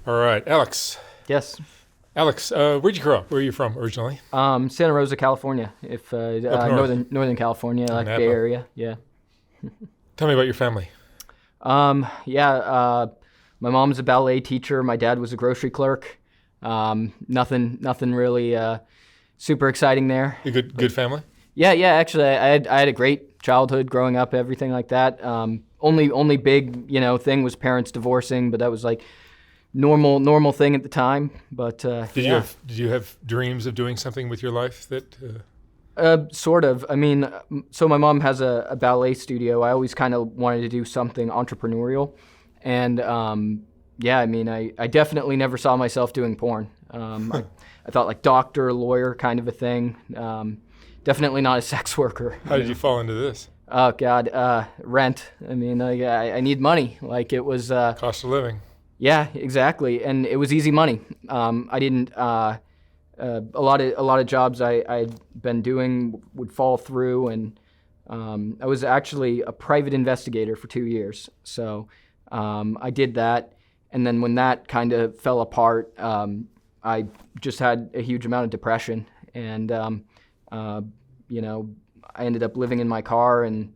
All right, Alex. Yes. Alex, where'd you grow up? Where are you from originally? Santa Rosa, California. If Up north. Northern California, like Napa. Bay Area. Yeah. Tell me about your family. Yeah. My mom's a ballet teacher. My dad was a grocery clerk. Nothing really super exciting there. A good family? Yeah. Actually, I had a great childhood growing up. Everything like that. Only big thing was parents divorcing, but that was like normal thing at the time. But Did you have dreams of doing something with your life that? Sort of. I mean, so my mom has a ballet studio. I always kind of wanted to do something entrepreneurial. And I mean, I definitely never saw myself doing porn. I thought like doctor, lawyer kind of a thing. Definitely not a sex worker. How did you fall into this? Oh, God. Rent. I mean, I need money. Like it was... Cost of living. Yeah, exactly. And it was easy money. I didn't... a lot of jobs I'd been doing would fall through, and I was actually a private investigator for 2 years. So I did that, and then when that kind of fell apart, I just had a huge amount of depression, and I ended up living in my car and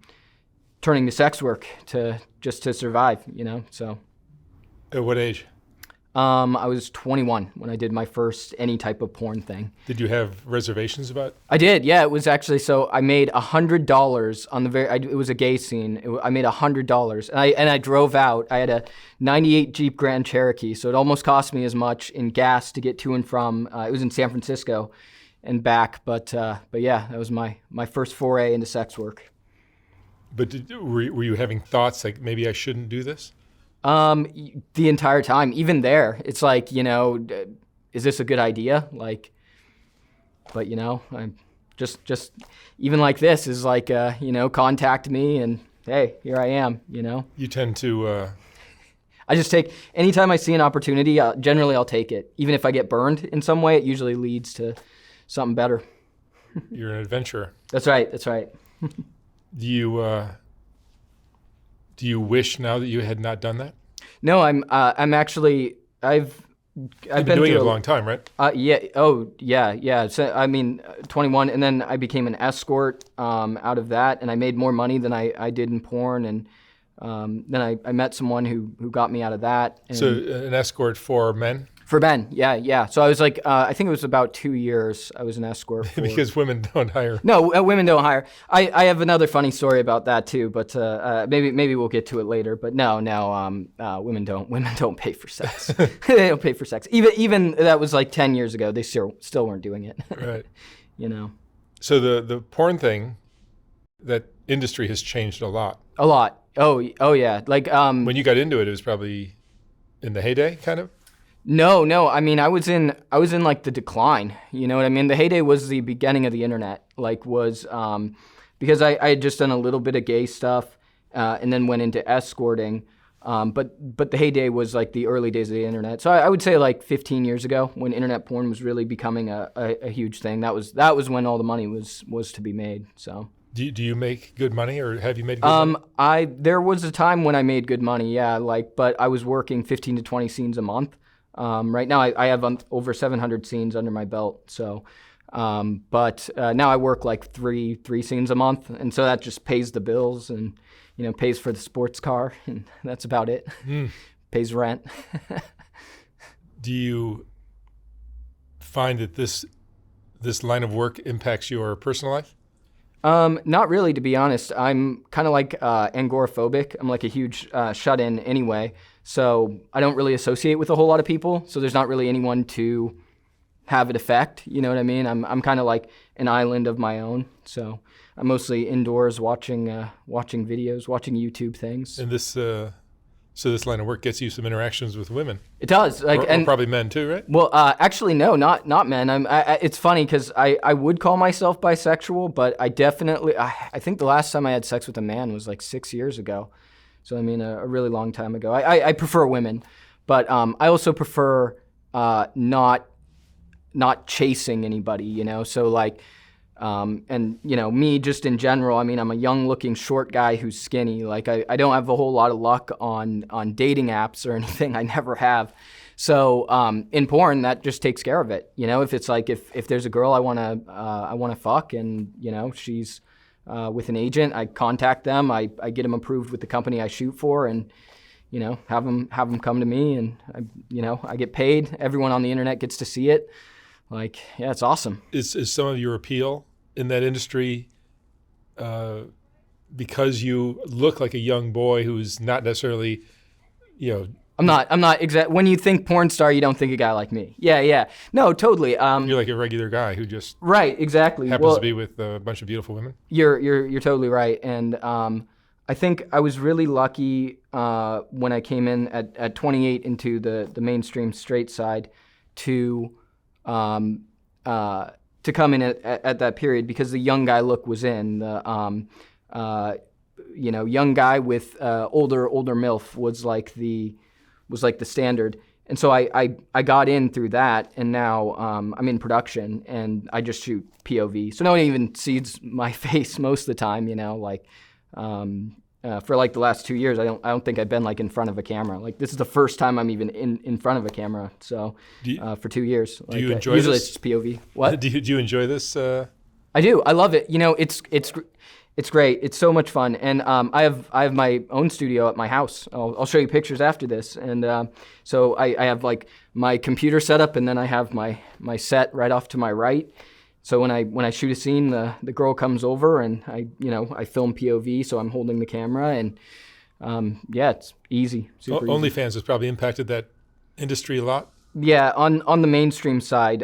turning to sex work to survive. So. At what age? I was 21 when I did my first any type of porn thing. Did you have reservations about? I did, yeah. It was actually, so I made $100 on it was a gay scene. I made $100, and I drove out. I had a '98 Jeep Grand Cherokee, so it almost cost me as much in gas to get to and from. It was in San Francisco and back, but yeah, that was my first foray into sex work. But were you having thoughts like maybe I shouldn't do this? The entire time, even there, it's like, is this a good idea? Like, but I'm just even like this is like, contact me and hey, here I am, You tend to, I just take, anytime I see an opportunity, generally I'll take it. Even if I get burned in some way, it usually leads to something better. You're an adventurer. That's right. Do you wish now that you had not done that? No, I'm actually, I've been doing it a long time, right? Yeah. Oh, yeah. So, I mean, 21, and then I became an escort out of that, and I made more money than I did in porn, and then I met someone who got me out of that. And so an escort for men? For men, yeah. So I was like, I think it was about 2 years I was an escort for. Because women don't hire. No, women don't hire. I have another funny story about that too, but maybe we'll get to it later. But no, women don't pay for sex. They don't pay for sex. Even that was like 10 years ago. They still weren't doing it. Right. So the porn thing, that industry has changed a lot. A lot. Oh yeah. Like when you got into it, it was probably in the heyday, kind of. No. I mean, I was in like the decline. You know what I mean? The heyday was the beginning of the internet. Because I had just done a little bit of gay stuff, and then went into escorting. But the heyday was like the early days of the internet. So I would say like 15 years ago, when internet porn was really becoming a huge thing. That was when all the money was to be made. So. Do you make good money, or have you made good money? There was a time when I made good money. Yeah, but I was working 15 to 20 scenes a month. Right now, I have over 700 scenes under my belt. So, but now I work like three scenes a month, and so that just pays the bills and pays for the sports car, and that's about it. Pays rent. Do you find that this line of work impacts your personal life? Not really, to be honest. I'm kind of like agoraphobic. I'm like a huge shut-in anyway. So I don't really associate with a whole lot of people. So there's not really anyone to have it affect. You know what I mean? I'm kind of like an island of my own. So I'm mostly indoors watching videos, watching YouTube things. And this line of work gets you some interactions with women. It does, and probably men too, right? Well, actually, no, not men. It's funny because I would call myself bisexual, but I think the last time I had sex with a man was like 6 years ago. So I mean, a really long time ago. I prefer women, but I also prefer not chasing anybody. So like, And me just in general, I mean, I'm a young looking short guy who's skinny. Like I don't have a whole lot of luck on dating apps or anything. I never have. So in porn, that just takes care of it. If it's like if there's a girl I wanna fuck, and she's with an agent, I contact them. I get them approved with the company I shoot for, and have them come to me, and I get paid. Everyone on the internet gets to see it. Like, yeah, it's awesome. Is some of your appeal in that industry because you look like a young boy who's not necessarily, I'm not exact. When you think porn star, you don't think a guy like me. Yeah. No, totally. You're like a regular guy who just right, exactly. happens to be with a bunch of beautiful women. You're totally right. And I think I was really lucky when I came in at 28 into the mainstream straight side to come in at that period, because the young guy look was in. The young guy with older MILF was like the standard. And so I got in through that, and now I'm in production, and I just shoot POV. So no one even sees my face most of the time, for like the last 2 years, I don't think I've been like in front of a camera. Like, this is the first time I'm even in front of a camera. So for 2 years. Do you enjoy usually this? It's just POV. What? Do you enjoy this? I do. I love it. It's great. It's so much fun. And I have my own studio at my house. I'll show you pictures after this. And so I have like my computer set up, and then I have my set right off to my right. So when I shoot a scene, the girl comes over, and I film POV, so I'm holding the camera, and it's easy. Super easy. OnlyFans has probably impacted that industry a lot. Yeah, on the mainstream side,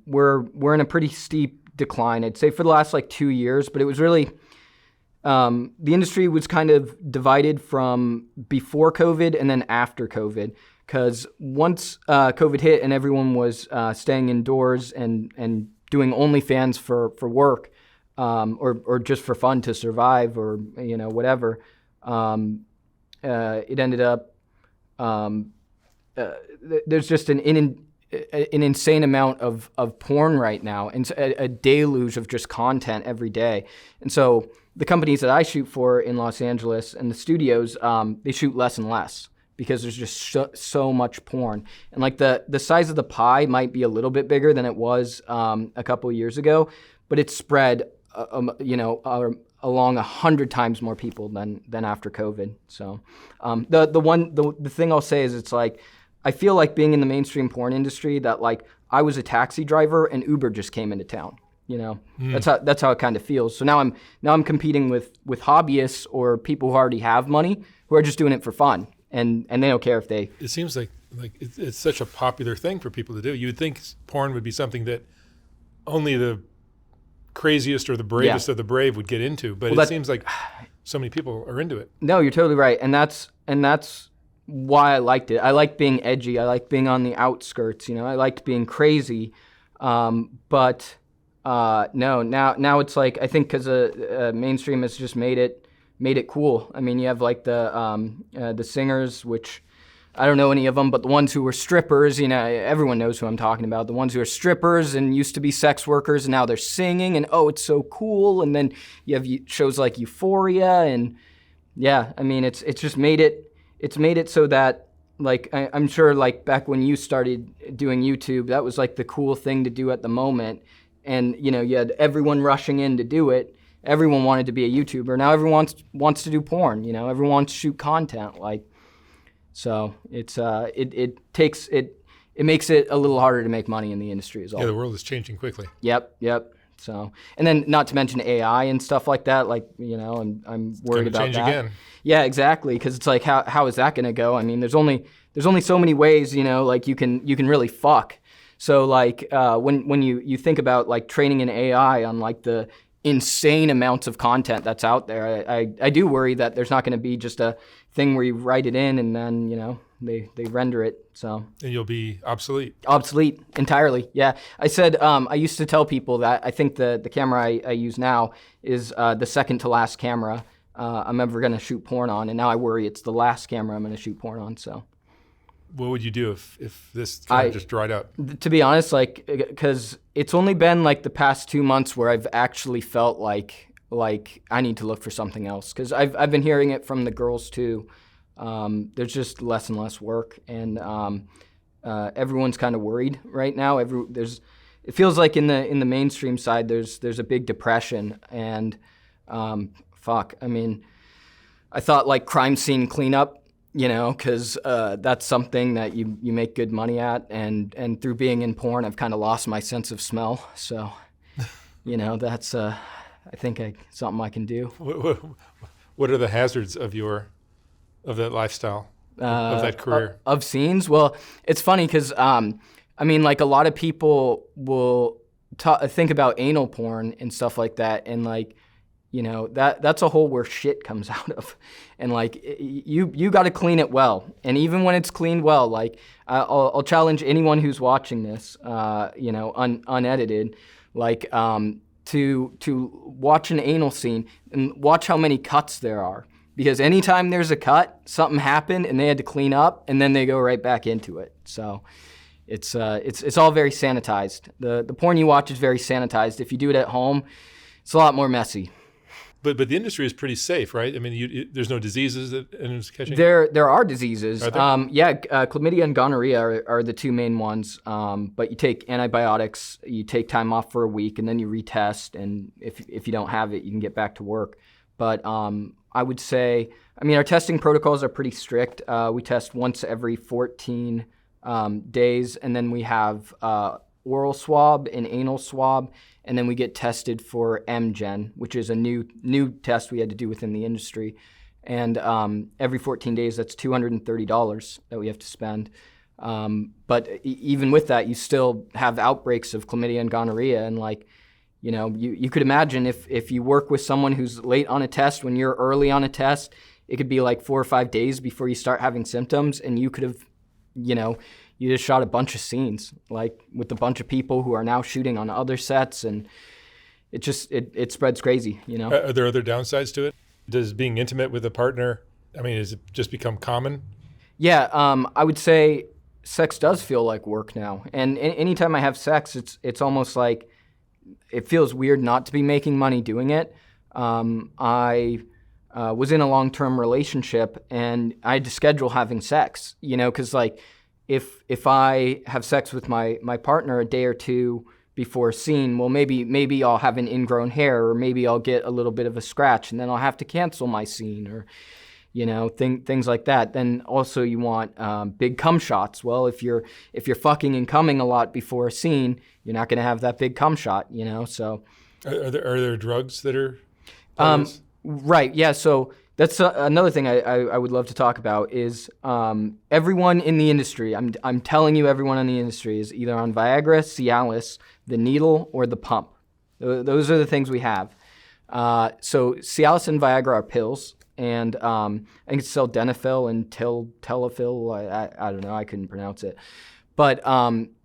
we're in a pretty steep decline, I'd say, for the last like 2 years. But it was really the industry was kind of divided from before COVID and then after COVID. Because once COVID hit and everyone was staying indoors and doing OnlyFans for work, or just for fun to survive, or whatever, it ended up there's just an insane amount of porn right now, and a deluge of just content every day. And so the companies that I shoot for in Los Angeles and the studios, they shoot less and less, because there's just so much porn. And like the size of the pie might be a little bit bigger than it was a couple of years ago, but it's spread along 100 times more people than after COVID. So the thing I'll say is, it's like, I feel like being in the mainstream porn industry, that like I was a taxi driver and Uber just came into town. That's how it kind of feels. So now I'm competing with hobbyists or people who already have money, who are just doing it for fun. And they don't care if they... It seems like it's such a popular thing for people to do. You would think porn would be something that only the craziest or the bravest of the brave would get into, but it seems like so many people are into it. No, you're totally right, and that's why I liked it. I like being edgy. I like being on the outskirts. I liked being crazy, but no. Now it's like, I think because mainstream has just made it cool. I mean, you have like the singers, which I don't know any of them, but the ones who were strippers, everyone knows who I'm talking about. The ones who are strippers and used to be sex workers, and now they're singing, and it's so cool. And then you have shows like Euphoria, and yeah, I mean, it's just made it. It's made it so that, like, I'm sure, like, back when you started doing YouTube, that was like the cool thing to do at the moment. And you had everyone rushing in to do it. Everyone wanted to be a YouTuber. Now everyone wants to do porn. Everyone wants to shoot content. Like, so it's it makes it a little harder to make money in the industry as well. Yeah, the world is changing quickly. Yep. So, and then not to mention AI and stuff like that. Like, I'm worried about change that. Again. Yeah, exactly. Because it's like, how is that going to go? I mean, there's only so many ways. Like you can really fuck. So like when you think about like training an AI on like the insane amounts of content that's out there, I do worry that there's not going to be just a thing where you write it in and then they render it. So and you'll be obsolete. Obsolete entirely. Yeah, I said I used to tell people that I think the camera I use now is the second to last camera I'm ever going to shoot porn on, and now I worry it's the last camera I'm going to shoot porn on. So what would you do if this kind of just dried up? To be honest, like, because it's only been like the past 2 months where I've actually felt like I need to look for something else. Because I've been hearing it from the girls too. There's just less and less work, and everyone's kind of worried right now. It feels like in the mainstream side there's a big depression, and I mean, I thought like crime scene cleanup. Because that's something that you make good money at, and through being in porn, I've kind of lost my sense of smell. So, that's I think something I can do. What are the hazards of that lifestyle, of that career? Of scenes? Well, it's funny because like a lot of people will think about anal porn and stuff like that, and like. That's a hole where shit comes out of, and like you got to clean it well. And even when it's cleaned well, like I'll challenge anyone who's watching this, unedited, like to watch an anal scene and watch how many cuts there are. Because anytime there's a cut, something happened and they had to clean up, and then they go right back into it. So it's all very sanitized. The porn you watch is very sanitized. If you do it at home, it's a lot more messy. But the industry is pretty safe, right? I mean, there's no diseases that anyone's catching? There are diseases. Are there? Chlamydia and gonorrhea are the two main ones. But you take antibiotics, you take time off for a week, and then you retest. And if you don't have it, you can get back to work. But I would say, our testing protocols are pretty strict. We test once every 14 days, and then we have oral swab and anal swab. And then we get tested for MGen, which is a new test we had to do within the industry. And every 14 days, that's $230 that we have to spend. But even with that, you still have outbreaks of chlamydia and gonorrhea. And you could imagine if you work with someone who's late on a test when you're early on a test, it could be like 4 or 5 days before you start having symptoms, and you could have, you just shot a bunch of scenes, like with a bunch of people who are now shooting on other sets, and it spreads crazy, Are there other downsides to it? Does being intimate with a partner, has it just become common? Yeah, I would say sex does feel like work now. And anytime I have sex, it's almost like it feels weird not to be making money doing it. I was in a long-term relationship, and I had to schedule having sex, because like, if I have sex with my partner a day or two before a scene, well, maybe I'll have an ingrown hair, or maybe I'll get a little bit of a scratch, and then I'll have to cancel my scene, or things like that. Then also you want big cum shots. Well, if you're fucking and coming a lot before a scene, you're not going to have that big cum shot. So are there drugs that are? Right. Yeah. So. That's another thing I would love to talk about is everyone in the industry, I'm telling you, everyone in the industry is either on Viagra, Cialis, the needle, or the pump. Those are the things we have. So Cialis and Viagra are pills, and I think it's sildenafil and telafil. I don't know, I couldn't pronounce it. But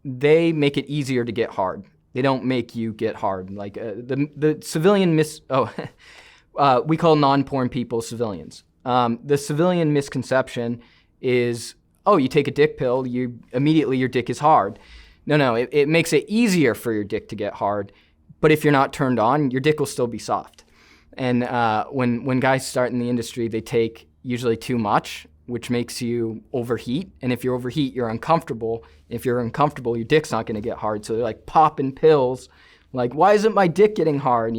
they make it easier to get hard. They don't make you get hard. Like the civilian we call non-porn people civilians. The civilian misconception is, you take a dick pill, immediately your dick is hard. No, it makes it easier for your dick to get hard. But if you're not turned on, your dick will still be soft. And when guys start in the industry, they take usually too much, which makes you overheat. And if you overheat, you're uncomfortable. If you're uncomfortable, your dick's not going to get hard. So they're like popping pills. Like, why isn't my dick getting hard,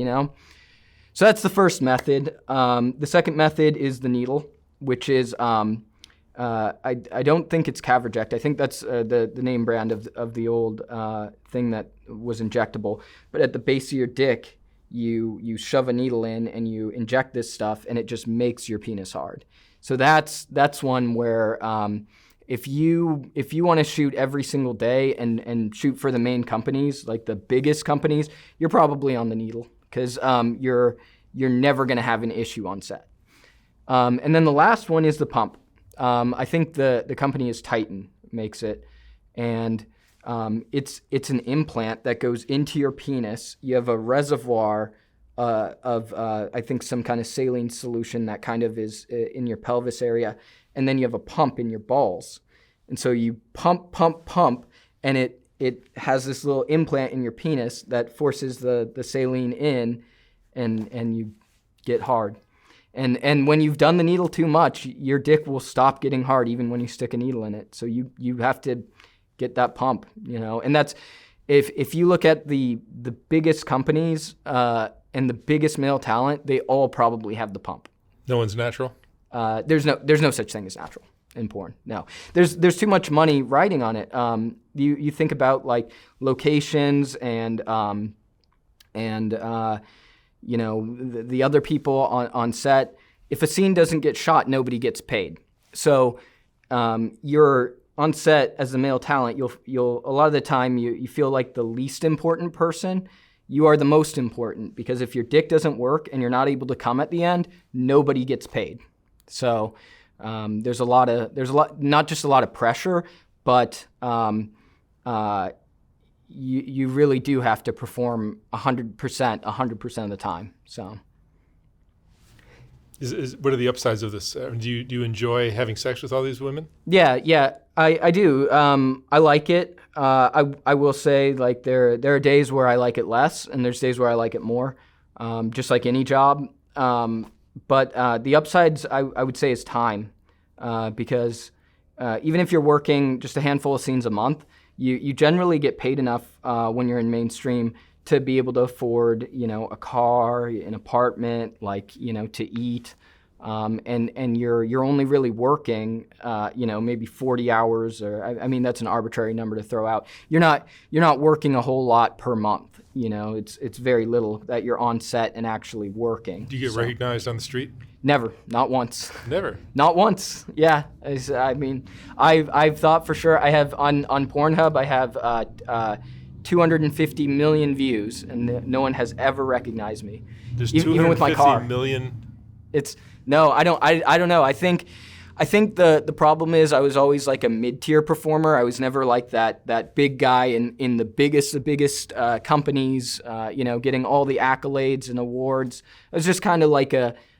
So that's the first method. The second method is the needle, which is, I don't think it's Caverject. I think that's the name brand of the old thing that was injectable. But at the base of your dick, you shove a needle in and you inject this stuff, and it just makes your penis hard. So that's one where if you want to shoot every single day and shoot for the main companies, like the biggest companies, you're probably on the needle. Because you're never going to have an issue on set. And then the last one is the pump. I think the company is Titan, makes it. And it's an implant that goes into your penis. You have a reservoir of, I think, some kind of saline solution that kind of is in your pelvis area. And then you have a pump in your balls. And so you pump, and it has this little implant in your penis that forces the saline in, and you get hard. And when you've done the needle too much, your dick will stop getting hard even when you stick a needle in it. So you have to get that pump, And that's, if you look at the biggest companies and the biggest male talent, they all probably have the pump. No one's natural? There's no such thing as natural in porn. No, there's too much money riding on it. You think about like locations and the other people on set. If a scene doesn't get shot, nobody gets paid. So you're on set as the male talent. You'll a lot of the time you feel like the least important person. You are the most important, because if your dick doesn't work and you're not able to come at the end, nobody gets paid. So there's a lot, not just a lot of pressure, but you really do have to perform 100% of the time. So, what are the upsides of this? Do you enjoy having sex with all these women? Yeah, I do. I like it. I will say, like, there are days where I like it less, and there's days where I like it more. Just like any job. But the upsides, I would say, is time, because even if you're working just a handful of scenes a month, you generally get paid enough when you're in mainstream to be able to afford, a car, an apartment, to eat, and you're only really working, maybe 40 hours, or I mean that's an arbitrary number to throw out. You're not working a whole lot per month. It's very little that you're on set and actually working. Do you get recognized on the street? Never, not once. Never? Not once. Yeah, I've thought for sure. I have on Pornhub. I have 250 million views, and no one has ever recognized me. There's even with my car. 250 million. I don't know. I think the problem is I was always like a mid-tier performer. I was never like that big guy in the biggest companies, getting all the accolades and awards. I was just kind of like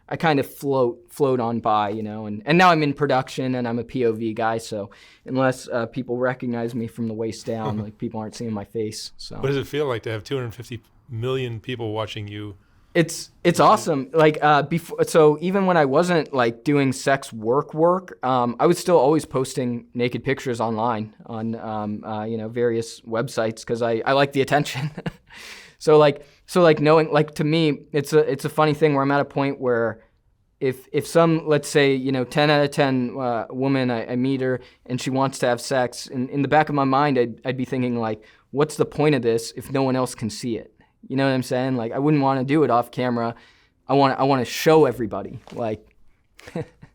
I kind of float on by, and now I'm in production and I'm a POV guy. So unless people recognize me from the waist down, like people aren't seeing my face. So what does it feel like to have 250 million people watching you? It's awesome. Like before, so even when I wasn't like doing sex work, I was still always posting naked pictures online on various websites because I like the attention. So knowing, like, to me, it's a funny thing where I'm at a point where if some, let's say, 10 out of 10 woman, I meet her and she wants to have sex, in the back of my mind, I'd be thinking, like, what's the point of this if no one else can see it? You know what I'm saying? Like, I wouldn't want to do it off camera. I want to show everybody. Like,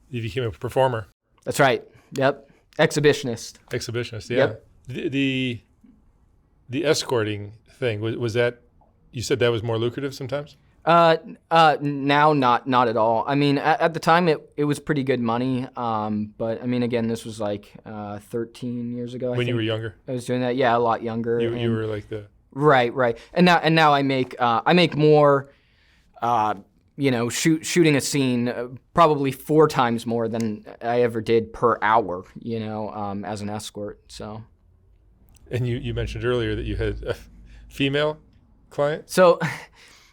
you became a performer. That's right. Yep. Exhibitionist. Exhibitionist. Yeah. Yep. The escorting thing, was that? You said that was more lucrative sometimes? Now not at all. I mean, at the time it was pretty good money. But I mean, again, this was like 13 years ago. When you were younger? I was doing that. Yeah, a lot younger. You were like the right. And now I make more. Shooting a scene probably 4 times more than I ever did per hour. As an escort. So. And you mentioned earlier that you had a female client? So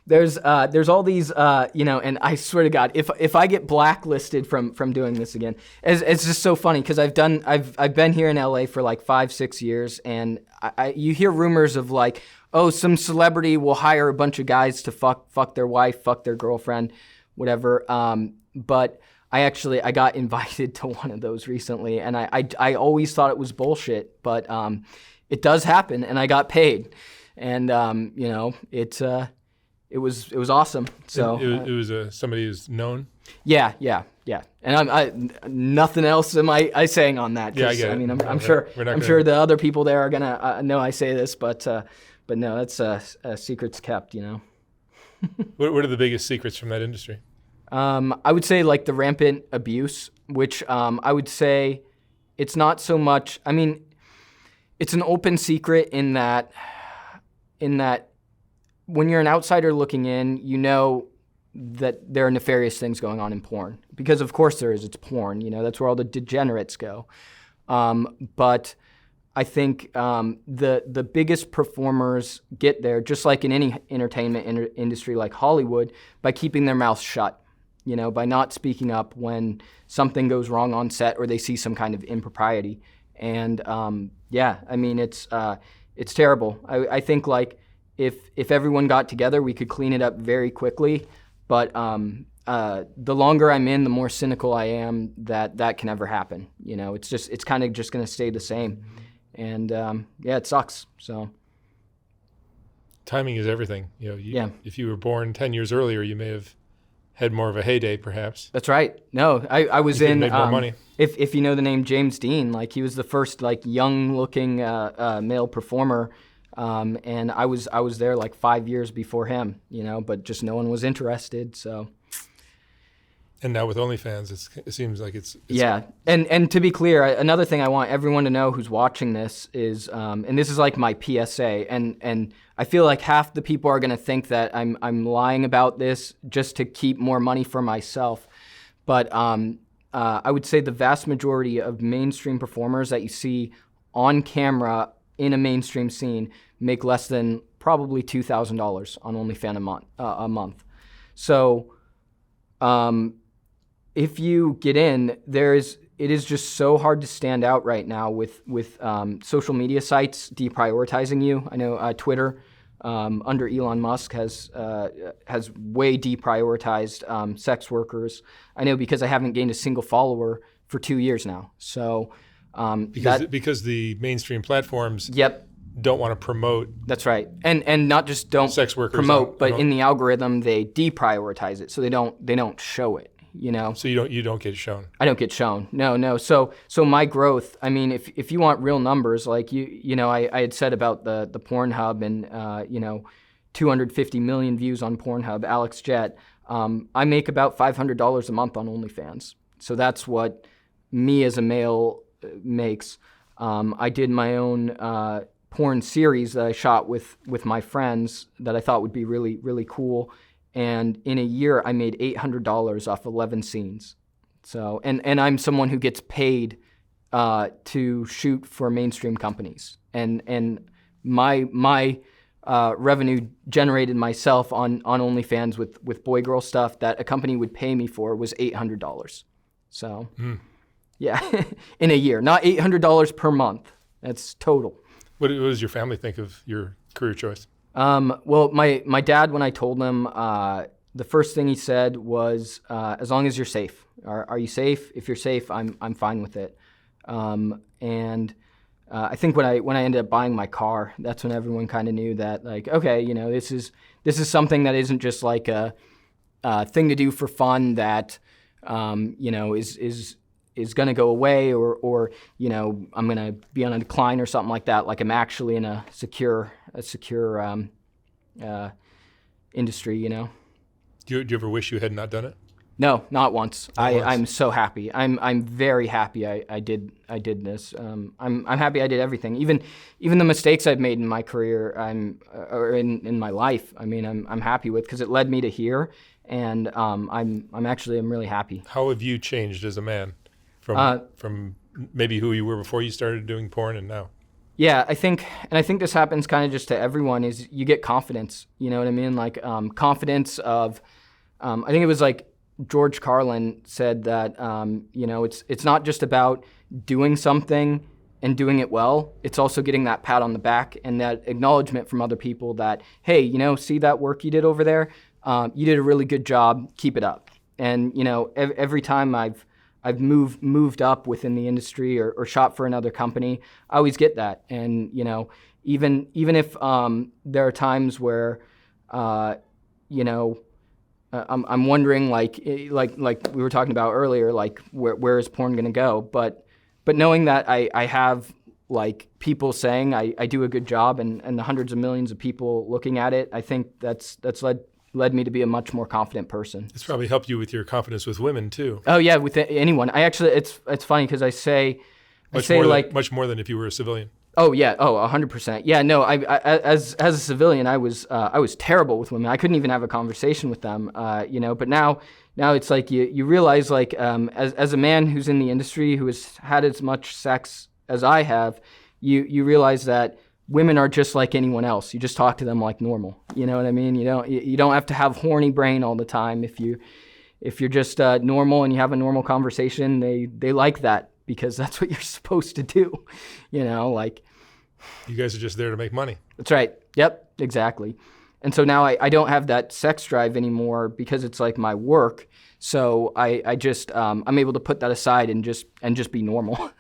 there's all these, and I swear to God, if I get blacklisted from doing this again, it's just so funny because I've been here in LA for like 5-6 years, and you hear rumors of like, oh, some celebrity will hire a bunch of guys to fuck their wife, fuck their girlfriend, whatever. But I got invited to one of those recently, and I always thought it was bullshit, but it does happen, and I got paid. And it was awesome. So it was somebody who's known. Yeah. And I nothing else am I saying on that. Yeah, I get it. I mean, I'm sure the other people there are gonna know I say this, but no, that's secrets kept. What are the biggest secrets from that industry? I would say like the rampant abuse, which I would say it's not so much. I mean, it's an open secret in that when you're an outsider looking in, that there are nefarious things going on in porn. Because of course there is, it's porn, that's where all the degenerates go. But I think the biggest performers get there, just like in any entertainment industry like Hollywood, by keeping their mouths shut, by not speaking up when something goes wrong on set or they see some kind of impropriety. And it's terrible. I think like if everyone got together, we could clean it up very quickly. But the longer I'm in, the more cynical I am that can ever happen. It's kind of just going to stay the same. And it sucks. So timing is everything. If you were born 10 years earlier, you may have had more of a heyday, perhaps. That's right. No, I was in. Made more money. If you know the name James Dean, like he was the first like young-looking male performer, and I was there like 5 years before him. But just no one was interested. So. And now with OnlyFans, it seems like it's yeah. And to be clear, another thing I want everyone to know who's watching this is, and this is like my PSA, and I feel like half the people are going to think that I'm lying about this just to keep more money for myself. But I would say the vast majority of mainstream performers that you see on camera in a mainstream scene make less than probably $2,000 on OnlyFans a month. So. If you get in, it is just so hard to stand out right now with social media sites deprioritizing you. I know Twitter under Elon Musk has way deprioritized sex workers. I know because I haven't gained a single follower for 2 years now. So because the mainstream platforms don't want to promote. That's right, and not just don't sex workers promote, but in the algorithm they deprioritize it, so they don't show it. So you don't get shown. I don't get shown. No. So my growth. I mean, if you want real numbers, like I had said about the Pornhub and 250 million views on Pornhub. Alex Jett. I make about $500 a month on OnlyFans. So that's what me as a male makes. I did my own porn series that I shot with my friends that I thought would be really really cool. And in a year, I made $800 off 11 scenes. So, and I'm someone who gets paid to shoot for mainstream companies. And my revenue generated myself on OnlyFans with boy-girl stuff that a company would pay me for was $800. So, yeah, in a year. Not $800 per month. That's total. What does your family think of your career choice? Well, my dad, when I told him, the first thing he said was, as long as you're safe. Are you safe? If you're safe, I'm fine with it. And I think when I ended up buying my car, that's when everyone kind of knew that, like, okay, this is something that isn't just like a thing to do for fun that is going to go away or I'm going to be on a decline or something like that. Like I'm actually in a secure industry, Do you ever wish you had not done it? No, not once. I'm so happy. I'm very happy I did this. I'm happy I did everything. Even the mistakes I've made in my career, or in my life. I mean, I'm happy with because it led me to here, and I'm really happy. How have you changed as a man from maybe who you were before you started doing porn and now? Yeah, I think this happens kind of just to everyone. Is you get confidence. You know what I mean? Like confidence of. I think it was like George Carlin said that it's not just about doing something and doing it well. It's also getting that pat on the back and that acknowledgement from other people that, hey, see that work you did over there? You did a really good job. Keep it up. And every time I've moved up within the industry or shot for another company, I always get that. And even if there are times where I'm wondering, like we were talking about earlier, like where is porn gonna go? But knowing that I have like people saying I do a good job and the hundreds of millions of people looking at it, I think that's led me to be a much more confident person. It's probably helped you with your confidence with women too. Oh yeah, with anyone. I actually, it's funny because I say much more than if you were a civilian. Oh yeah. Oh, 100%. Yeah. No. As a civilian, I was terrible with women. I couldn't even have a conversation with them. But now it's like you realize, like, as a man who's in the industry, who has had as much sex as I have, you realize that women are just like anyone else. You just talk to them like normal. You know what I mean? You don't have to have horny brain all the time. If you're just normal and you have a normal conversation, they like that, because that's what you're supposed to do. Like, you guys are just there to make money. That's right. Yep, exactly. And so now I don't have that sex drive anymore, because it's like my work. So I just I'm able to put that aside and just be normal.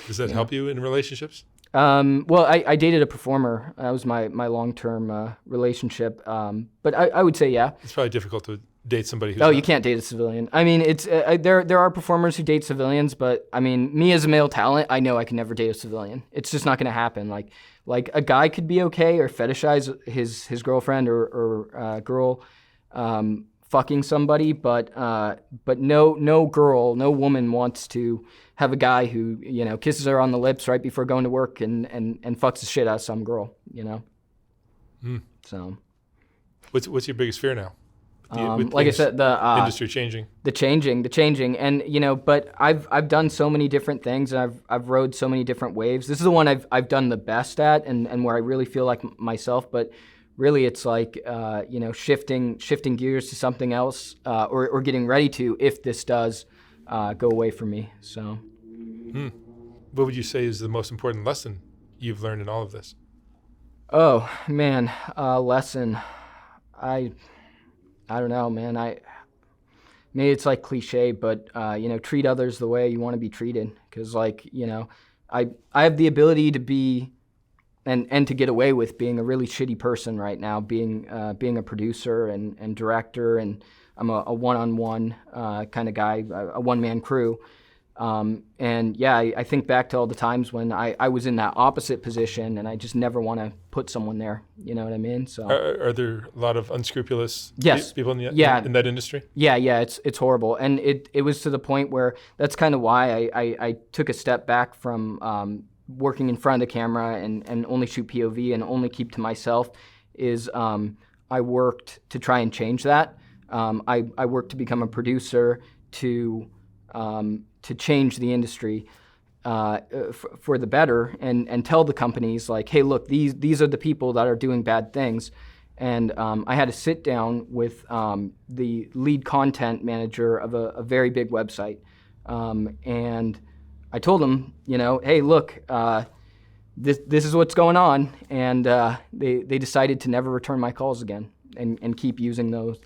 Does that help you in relationships? Well, I dated a performer. That was my long-term relationship. But I would say, yeah. It's probably difficult to date somebody who's you can't date a civilian. I mean, it's there are performers who date civilians, but I mean, me as a male talent, I know I can never date a civilian. It's just not going to happen. Like a guy could be okay or fetishize his girlfriend or girl fucking somebody, but no girl, no woman wants to have a guy who kisses her on the lips right before going to work and fucks the shit out of some girl. So what's your biggest fear now? Like I said, the industry changing, the changing, and but I've done so many different things, and I've rode so many different waves. This is the one I've done the best at, and where I really feel like myself. But really, it's like shifting gears to something else, or getting ready to, if this does go away from me. So, what would you say is the most important lesson you've learned in all of this? Oh man, lesson. I don't know, man. Maybe it's like cliche, but treat others the way you want to be treated. Because I have the ability to be, and to get away with being a really shitty person right now, being a producer and director, and I'm a one-on-one kind of guy, a one-man crew. I think back to all the times when I was in that opposite position, and I just never want to put someone there. You know what I mean? So are there a lot of unscrupulous people in that industry? Yeah, it's horrible, and it was to the point where that's kind of why I took a step back from working in front of the camera and only shoot POV and only keep to myself. I worked to try and change that. I worked to become a producer to change the industry for the better, and tell the companies, like, hey, look, these are the people that are doing bad things. And I had to sit down with the lead content manager of a very big website, and I told him, hey, look, this is what's going on, and they decided to never return my calls again, and keep using those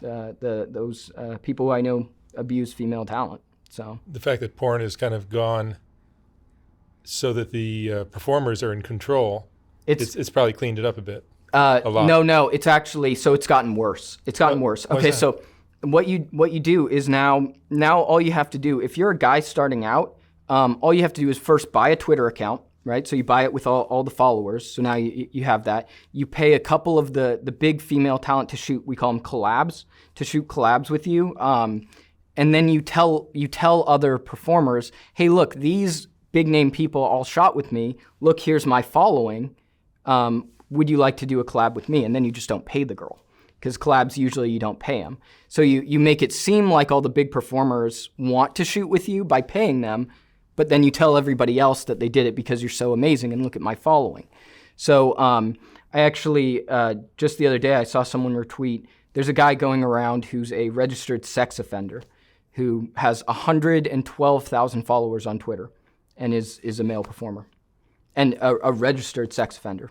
people who I know abuse female talent. So the fact that porn has kind of gone so that the performers are in control, it's probably cleaned it up a bit. A lot. No, it's actually, so it's gotten worse. It's gotten worse. Okay, so what you do is now all you have to do, if you're a guy starting out, all you have to do is first buy a Twitter account, right? So you buy it with all the followers. So now you have that. You pay a couple of the big female talent to shoot, we call them collabs, to shoot collabs with you. And then you tell other performers, hey, look, these big name people all shot with me. Look, here's my following. Would you like to do a collab with me? And then you just don't pay the girl, because collabs, usually you don't pay them. So you make it seem like all the big performers want to shoot with you by paying them, but then you tell everybody else that they did it because you're so amazing and look at my following. So I actually, just the other day, I saw someone retweet, there's a guy going around who's a registered sex offender, who has 112,000 followers on Twitter and is a male performer and a registered sex offender.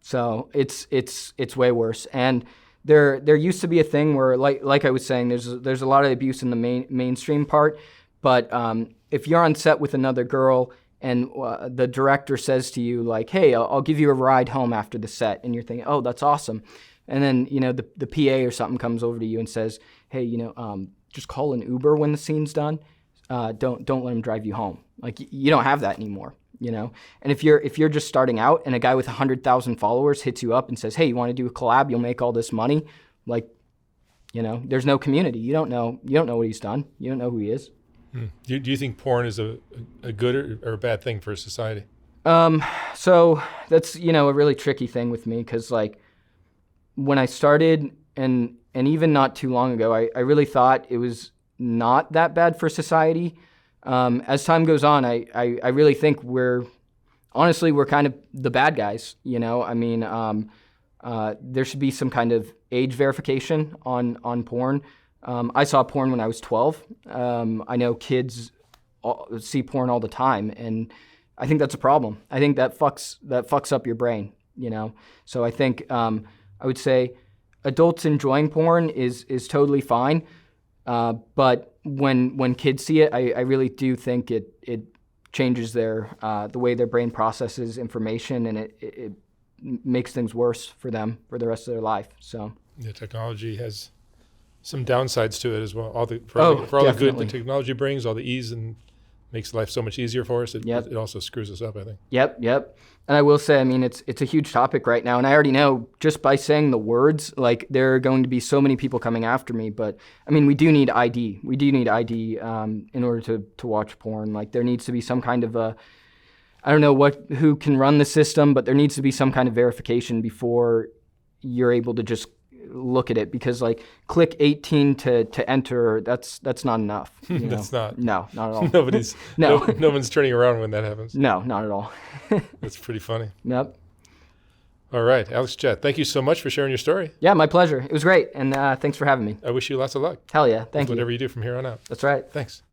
So it's way worse. And there used to be a thing where, like I was saying, there's a lot of abuse in the mainstream part, but if you're on set with another girl and the director says to you, like, hey, I'll give you a ride home after the set, and you're thinking, oh, that's awesome. And then, the PA or something comes over to you and says, hey, just call an Uber when the scene's done. Don't let him drive you home. Like, you don't have that anymore, And if you're just starting out and a guy with 100,000 followers hits you up and says, hey, you want to do a collab? You'll make all this money. Like, there's no community. You don't know what he's done. You don't know who he is. Do you think porn is a good or a bad thing for society? So that's, a really tricky thing with me because, like, when I started and even not too long ago, I really thought it was not that bad for society. As time goes on, I really think we're kind of the bad guys, I mean, there should be some kind of age verification on porn. I saw porn when I was 12. I know kids see porn all the time, and I think that's a problem. I think that fucks up your brain, So I think I would say adults enjoying porn is totally fine, but when kids see it, I really do think it changes the way their brain processes information, and it makes things worse for them for the rest of their life. So technology has some downsides to it as well. For all the good that technology brings, all the ease and makes life so much easier for us. It also screws us up, I think. Yep. And I will say, I mean, it's a huge topic right now, and I already know just by saying the words, like, there are going to be so many people coming after me. But I mean, we do need ID. We do need ID in order to watch porn. Like, there needs to be some kind of I don't know who can run the system, but there needs to be some kind of verification before you're able to just look at it, because, like, click 18 to enter, that's not enough. That's not. No, not at all. No one's turning around when that happens. No, not at all. That's pretty funny. Yep. All right, Alex Jett, thank you so much for sharing your story. Yeah, my pleasure. It was great, and thanks for having me. I wish you lots of luck. Hell yeah, thank you. Whatever you do from here on out. That's right. Thanks.